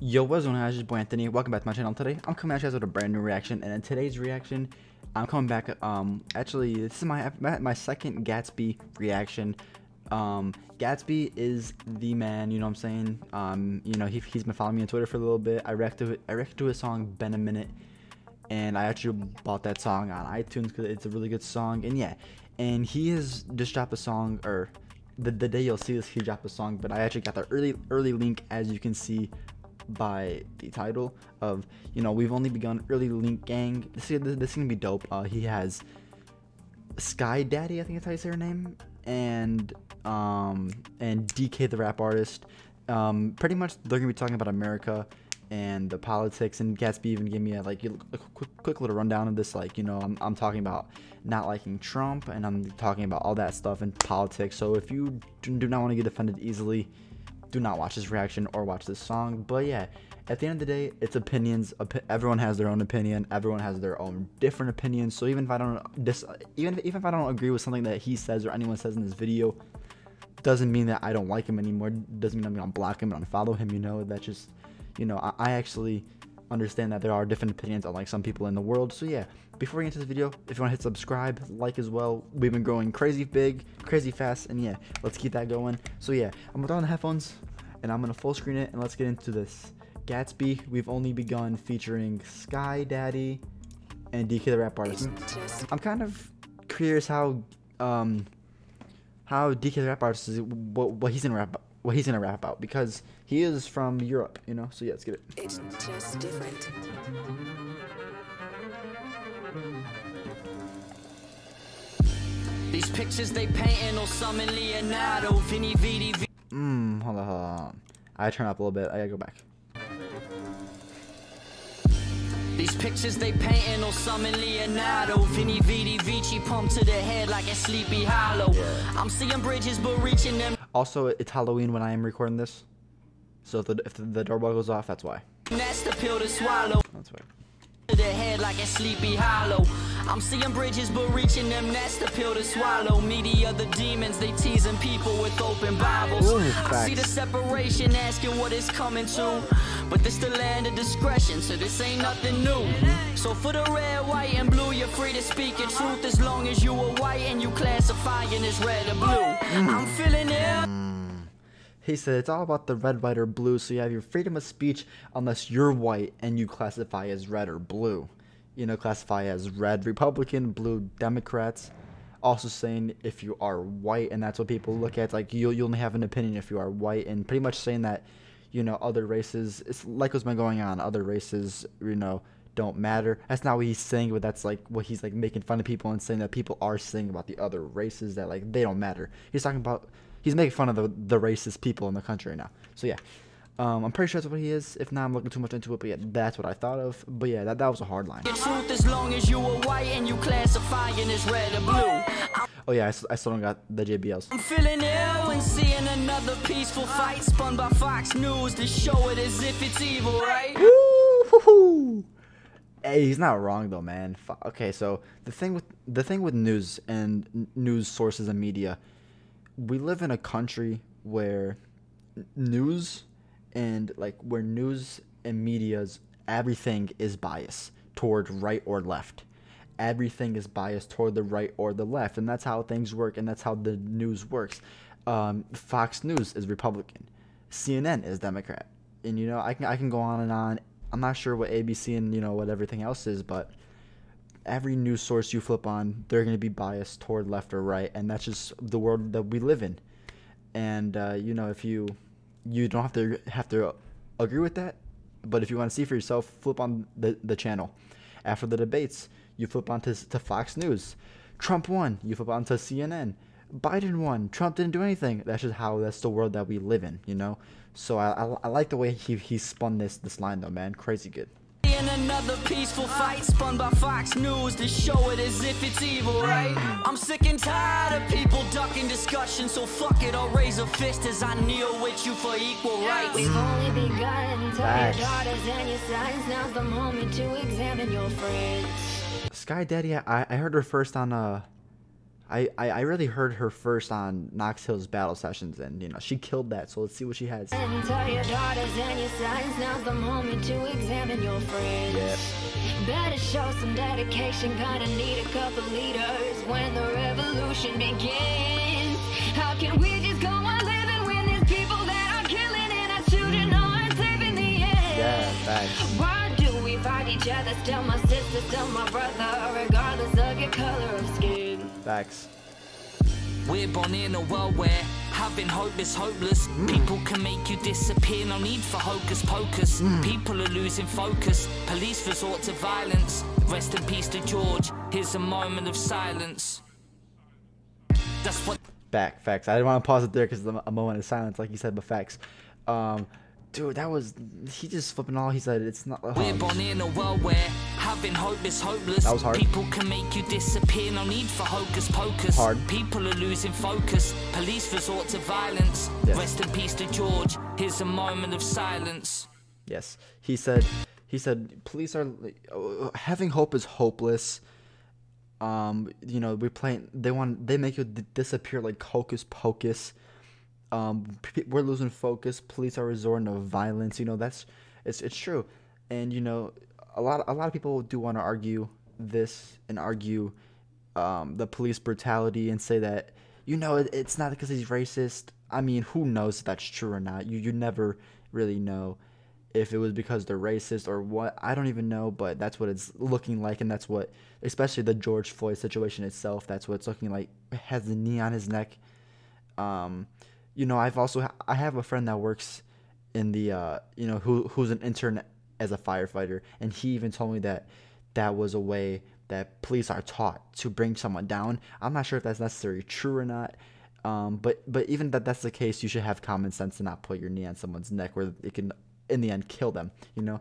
Yo, what's going on, guys? It's your boy Anthony. Welcome back to my channel. Today, I'm coming at you guys with a brand new reaction, and in today's reaction, I'm coming back. Actually, this is my second Gatsb reaction. Gatsb is the man. You know what I'm saying? You know, he's been following me on Twitter for a little bit. I reacted to his song "Been a Minute," and I actually bought that song on iTunes because it's a really good song. And yeah, and he has just dropped a song, or the day you'll see this, he dropped a song. But I actually got the early link, as you can see by the title of, you know, we've only begun. Early link gang. This is gonna be dope. He has SkyDxddy, I think that's how you say her name, and DkRapArtist. Pretty much they're gonna be talking about America and the politics, and Gatsb even gave me a quick little rundown of this. Like, you know, I'm talking about not liking Trump, and I'm talking about all that stuff in politics. So if you do not want to get offended easily, do not watch this reaction or watch this song. But yeah, at the end of the day, it's opinions. Everyone has their own opinion. Everyone has their own different opinions. So even if I don't even if I don't agree with something that he says or anyone says in this video, doesn't mean that I don't like him anymore. Doesn't mean I'm gonna block him and unfollow him. You know, that's just, you know, I actually understand that there are different opinions unlike some people in the world. So yeah, before we get into this video, if you want to hit subscribe, like as well. We've been growing crazy big, crazy fast, and yeah, let's keep that going. So yeah, I'm gonna throw on the headphones and I'm gonna full screen it, and let's get into this. Gatsb, we've only begun, featuring SkyDxddy and DkRapArtist. I'm kind of curious how DkRapArtist is, what he's gonna rap about, because he is from Europe, you know. So yeah, let's get it. It's just different. These pictures they painting or summon Leonardo, Vinny Vidi. Hold on. I turn up a little bit. I gotta go back. These pictures they painting or summon Leonardo, Vinny Vidi Vici, pumped to the head like a Sleepy Hollow. Yeah. I'm seeing bridges but reaching them. Also, it's Halloween when I am recording this, so if the doorbell goes off, that's why. That's the pill to swallow. That's why. To the head like a Sleepy Hollow. I'm seeing bridges but reaching them, that's the pill to swallow. Media, the demons, they teasing people with open Bibles. Ooh, I see the separation, asking what is coming to, but this the land of discretion, so this ain't nothing new. So for the red, white, and blue, you're free to speak your truth as long as you are white and you classifying as red or blue. I'm feeling it. He said it's all about the red, white, or blue, so you have your freedom of speech unless you're white and you classify as red or blue. You know, classify as red Republican, blue Democrats. Also saying if you are white, and that's what people look at, like you only have an opinion if you are white, and pretty much saying that, you know, other races, it's like what's been going on, other races, you know, don't matter. That's not what he's saying, but that's like what he's like making fun of people and saying that people are saying about the other races that like they don't matter. He's talking about, he's making fun of the racist people in the country right now. So yeah, I'm pretty sure that's what he is. If not, I'm looking too much into it, but yeah, that's what I thought of. But yeah, that was a hard line. Truth as long as you are white and you classifying as red or blue. Oh yeah, I still don't got the JBLs. I'm feeling ill and seeing another peaceful fight spun by Fox News to show it as if it's evil, right? Woo-hoo-hoo. Hey, he's not wrong though, man. Okay, so the thing with news and news sources and media, we live in a country where news and media's everything is biased toward right or left. Everything is biased toward the right or the left, and that's how things work, and that's how the news works. Fox News is Republican, CNN is Democrat, and you know, I can go on and on. I'm not sure what ABC and, you know, what everything else is, but every news source you flip on, they're going to be biased toward left or right, and that's just the world that we live in. And you know, if you don't have to agree with that, but if you want to see for yourself, flip on the channel. After the debates, you flip on to Fox News. Trump won, you flip on to CNN. Biden won, Trump didn't do anything. That's the world that we live in, you know. So I like the way he spun this line though, man. Crazy good. In another peaceful fight spun by Fox News to show it as if it's evil, right? I'm sick and tired of people ducking discussion, so fuck it, I'll raise a fist as I kneel with you for equal rights. We've only begun. Tell your daughters and your sons, now's the moment to examine your friends. SkyDxddy, I heard her first on I really heard her first on Knox Hill's battle sessions, and you know she killed that. So let's see what she has. And tell your daughters and your sons, now's the moment to examine your friends. Yep. Better show some dedication, gonna need a couple leaders when the revolution begins. How can we just go on living when there's people that are killing and our children aren't safe in the end? Yeah, facts. Why do we fight each other? Still my sister, still my brother, regardless of your color of skin. Facts. We're born in a world where having hope is hopeless. People can make you disappear, no need for hocus pocus. People are losing focus, police resort to violence. Rest in peace to George, here's a moment of silence. That's what... Facts. I didn't want to pause it there because a moment of silence, like you said, but facts. Dude, that was... He just flipping all. He said it's not... We're born in a world where having hope is hopeless. That was hard. People can make you disappear, no need for hocus pocus. Hard. People are losing focus, police resort to violence. Yes. Rest in peace to George, here's a moment of silence. Yes. He said police are... having hope is hopeless. You know, they make you disappear like hocus pocus. We're losing focus. Police are resorting to violence. You know, it's true. And you know, a lot of people do want to argue this and argue the police brutality and say that, you know, it's not because he's racist. I mean, who knows if that's true or not? You never really know if it was because they're racist or what. I don't even know, but that's what it's looking like, and that's what, especially the George Floyd situation itself, that's what it's looking like. It has the knee on his neck. You know, I have a friend that works in the you know, who's an intern as a firefighter, and he even told me that was a way that police are taught to bring someone down. I'm not sure if that's necessarily true or not, but even that's the case, you should have common sense to not put your knee on someone's neck where it can in the end kill them, you know.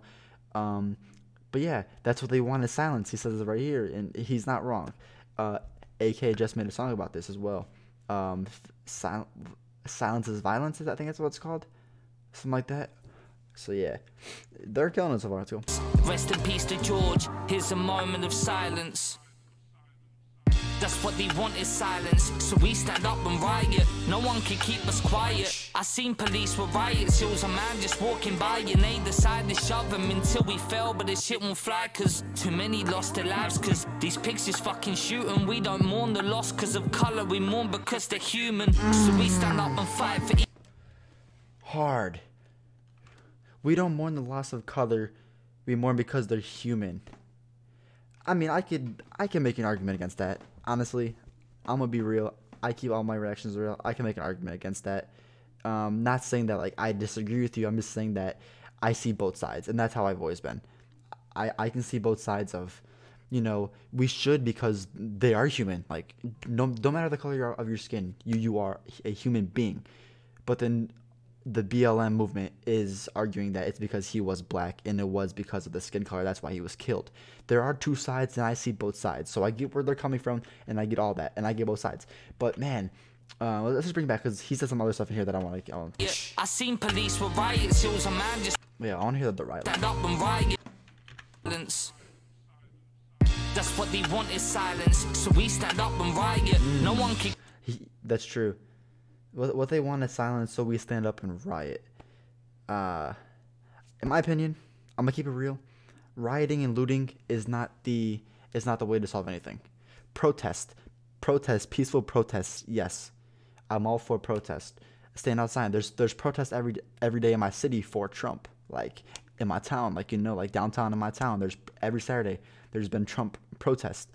But yeah, that's what they want is silence. He says it right here, and he's not wrong. AK just made a song about this as well. Silence is violence, I think that's what it's called, something like that. So yeah, they're killing us so far too. Rest in peace to George, here's a moment of silence. That's what they want is silence, so we stand up and riot. No one can keep us quiet. I seen police with riots, it was a man just walking by and they decided to shove him until we fell, but this shit won't fly cause too many lost their lives cause these pigs just fucking shoot and we don't mourn the loss cause of color, we mourn because they're human. So we stand up and fight for hard. We don't mourn the loss of color, we mourn because they're human. I mean, I can make an argument against that. Honestly, I'm gonna be real. I keep all my reactions real. I can make an argument against that. Not saying that like I disagree with you. I'm just saying that I see both sides, and that's how I've always been. I can see both sides of, you know, we should because they are human. Like no matter the color of your skin, you are a human being. But then the BLM movement is arguing that it's because he was black and it was because of the skin color. That's why he was killed. There are two sides and I see both sides. So I get where they're coming from and I get all that and I get both sides. But man, let's just bring it back because he said some other stuff in here that I want to... Yeah, I seen police with riots. It was a man just... Yeah, I want to hear the riot. Stand up and riot. That's what they want is silence. So we stand up and riot. No one can... That's true. What they want is silence, so we stand up and riot. In my opinion, I'm gonna keep it real. Rioting and looting is not the way to solve anything. Protest, peaceful protests. Yes, I'm all for protest. Stand outside. There's protests every day in my city for Trump. Like in my town, like you know, like downtown in my town. There's every Saturday. There's been Trump protests.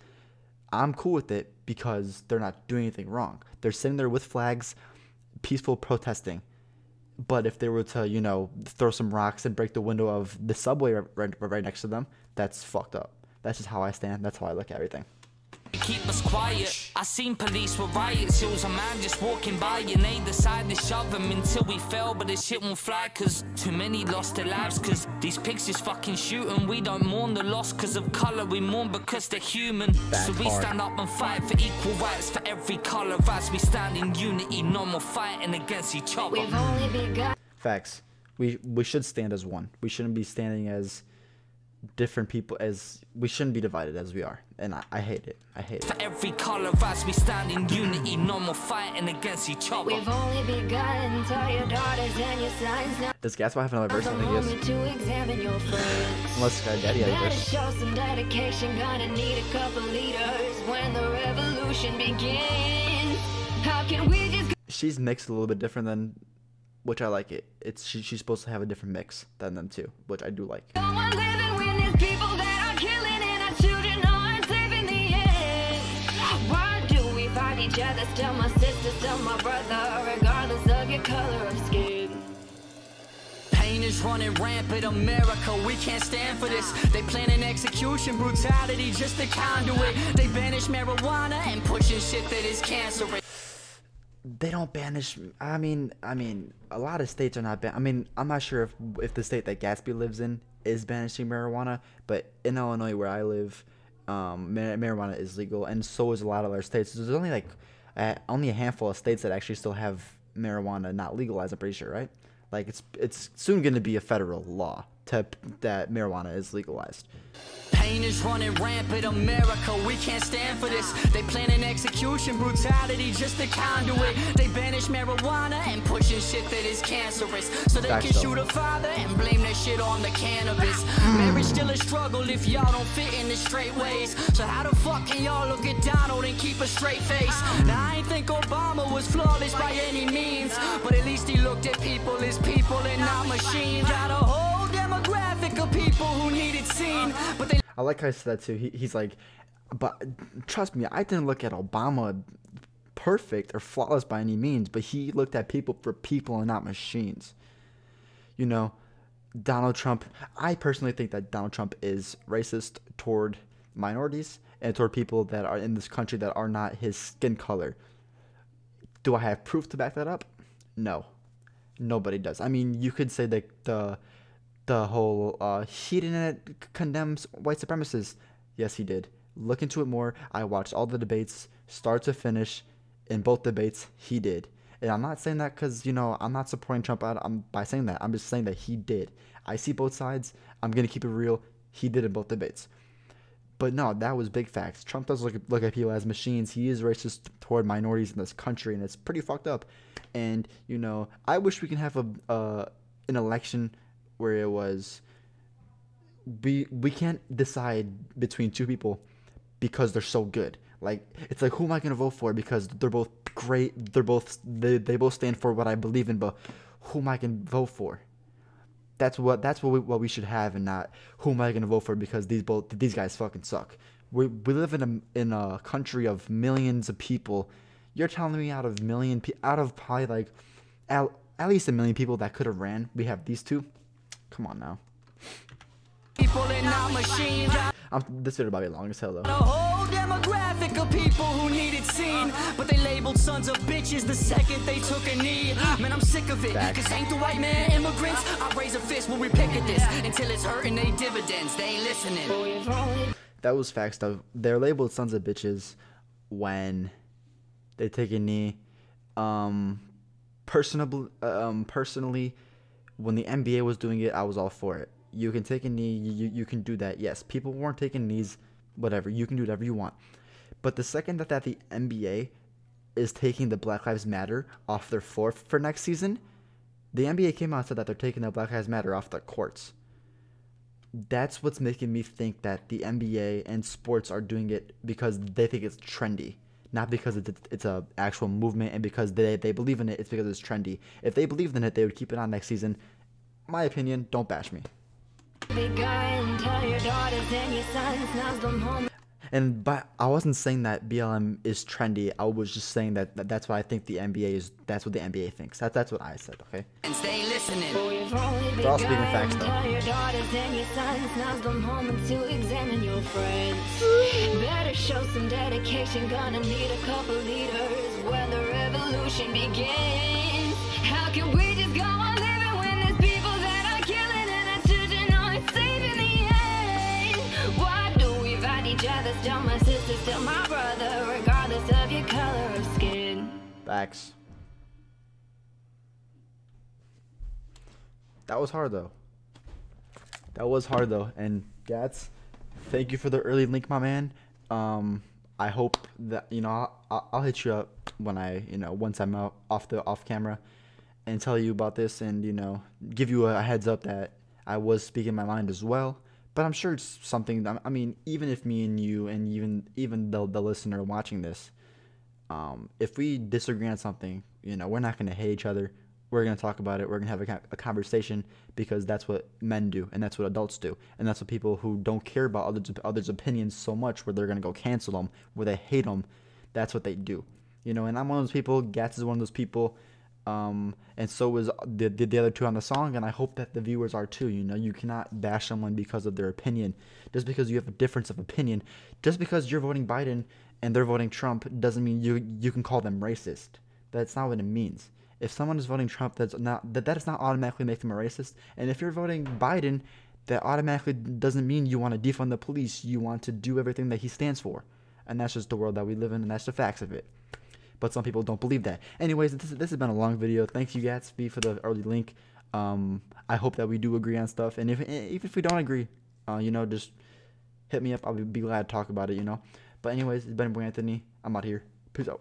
I'm cool with it because they're not doing anything wrong. They're sitting there with flags, peaceful protesting. But if they were to, you know, throw some rocks and break the window of the subway right next to them, that's fucked up. That's just how I stand. That's how I look at everything. Keep us quiet. I seen police with riots. It was a man just walking by and they decided to shove him until we fell, but this shit won't fly cause too many lost their lives cause these pigs just fucking shoot and we don't mourn the loss cause of color, we mourn because they're human. So we stand up and fight for equal rights for every color as we stand in unity, no more fighting against each other. We've only begun. Facts. We should stand as one. We shouldn't be standing as different people, as we shouldn't be divided as we are, and I hate it. I hate it. For every color of us, we stand in unity, no more fighting against each other. We've only begun. Tell your daughters and your sons now. Does Gatsb7 have another verse? I think he is. To examine your friends. Unless SkyDxddy has a Better verse. show some dedication. Gonna need a couple leaders when the revolution begins. How can we just? She's mixed a little bit different than, which I like it. She's supposed to have a different mix than them too, which I do like. Go on living when there's people that are killing and our children aren't safe in the end. Why do we fight each other? Still my sister, still my brother, regardless of your color of skin. Pain is running rampant, America, we can't stand for this. They plan an execution, brutality, just a conduit. They banish marijuana and pushing shit that is cancerous. They don't banish. I mean, a lot of states are not ban. I mean, I'm not sure if the state that Gatsby lives in is banishing marijuana, but in Illinois, where I live, marijuana is legal, and so is a lot of other states. There's only like only a handful of states that actually still have marijuana not legalized. I'm pretty sure, right? Like it's soon going to be a federal law that marijuana is legalized. Pain is running rampant, America, we can't stand for this. They plan an execution, brutality, just a conduit. They banish marijuana and pushing shit that is cancerous, so they can shoot a father and blame that shit on the cannabis. Marriage still a struggle if y'all don't fit in the straight ways. So how the fuck can y'all look at Donald and keep a straight face? Now I ain't think Obama was flawless by any means, but at least he looked at people as people and not machines. Got a whole demographic of people who needed seen, but they I like how I said that too. He's like, but trust me, I didn't look at Obama perfect or flawless by any means, but he looked at people for people and not machines. You know, Donald Trump, I personally think that Donald Trump is racist toward minorities and toward people that are in this country that are not his skin color. Do I have proof to back that up? No. Nobody does. I mean, you could say that the whole he didn't condemns white supremacists. Yes, he did. Look into it more. I watched all the debates, start to finish, in both debates. He did. And I'm not saying that because, you know, I'm not supporting Trump by saying that. I'm just saying that he did. I see both sides. I'm going to keep it real. He did in both debates. But no, that was big facts. Trump does look at people as machines. He is racist toward minorities in this country, and it's pretty fucked up. And, you know, I wish we can have an election where it was we can't decide between two people because they're so good. Like, it's like, who am I gonna vote for because they're both great, they both stand for what I believe in, but who am I gonna vote for? That's what we should have, and not who am I gonna vote for because these guys fucking suck. We live in a country of millions of people. You're telling me out of probably like at least 1 million people that could have ran, we have these two? Come on now. people and not machines. This video about to be long as hell though. A whole demographic of people who needed seen, but they labeled sons of bitches the second they took a knee. Man, I'm sick of it, cause ain't the white man immigrants. I raise a fist when we pick at this until it's hurting they dividends. They ain't listening. That was facts though. They're labeled sons of bitches when they take a knee. Personally, when the NBA was doing it, I was all for it. You can take a knee, you can do that. Yes, people weren't taking knees, whatever. You can do whatever you want. But the second that the NBA is taking the Black Lives Matter off their floor for next season, the NBA came out and said that they're taking the Black Lives Matter off the courts. That's what's making me think that the NBA and sports are doing it because they think it's trendy. Not because it's a actual movement, and because they believe in it, it's because it's trendy. If they believed in it, they would keep it on next season. My opinion, don't bash me. And but I wasn't saying that BLM is trendy. I was just saying that that's what I think the NBA is. That's what the NBA thinks. That's what I said. Okay. And stay listening. They're all speaking facts though. Tell your daughters and your sons, now's the moment to examine your friends. Better show some dedication. Gonna need a couple leaders when the revolution begins. How can we just go on living when there's people that are killing and our children aren't safe in the end? Why do we fight each other? Still my sister, still my brother, regardless of your color of skin. Facts. That was hard though. That was hard though. And Gats, thank you for the early link, my man. I hope that, you know, I'll hit you up when I, you know, once I'm out off camera and tell you about this, and, you know, give you a heads up that I was speaking my mind as well. But I'm sure it's something that, I mean, even if me and you and even the listener watching this, if we disagree on something, you know, we're not going to hate each other. We're going to talk about it. We're going to have a conversation, because that's what men do, and that's what adults do, and that's what people who don't care about others' opinions so much, where they're going to go cancel them, where they hate them, that's what they do. You know, and I'm one of those people. Gats is one of those people, and so is the other two on the song, and I hope that the viewers are too. You know, you cannot bash someone because of their opinion. Just because you have a difference of opinion, just because you're voting Biden and they're voting Trump, doesn't mean you can call them racist. That's not what it means. If someone is voting Trump, that does not automatically make them a racist. And if you're voting Biden, that automatically doesn't mean you want to defund the police. You want to do everything that he stands for. And that's just the world that we live in, and that's the facts of it. But some people don't believe that. Anyways, this has been a long video. Thank you, Gatsby, for the early link. I hope that we do agree on stuff. And even if we don't agree, you know, just hit me up. I'll be glad to talk about it, you know. But anyways, it's been Boy Anthony. I'm out here. Peace out.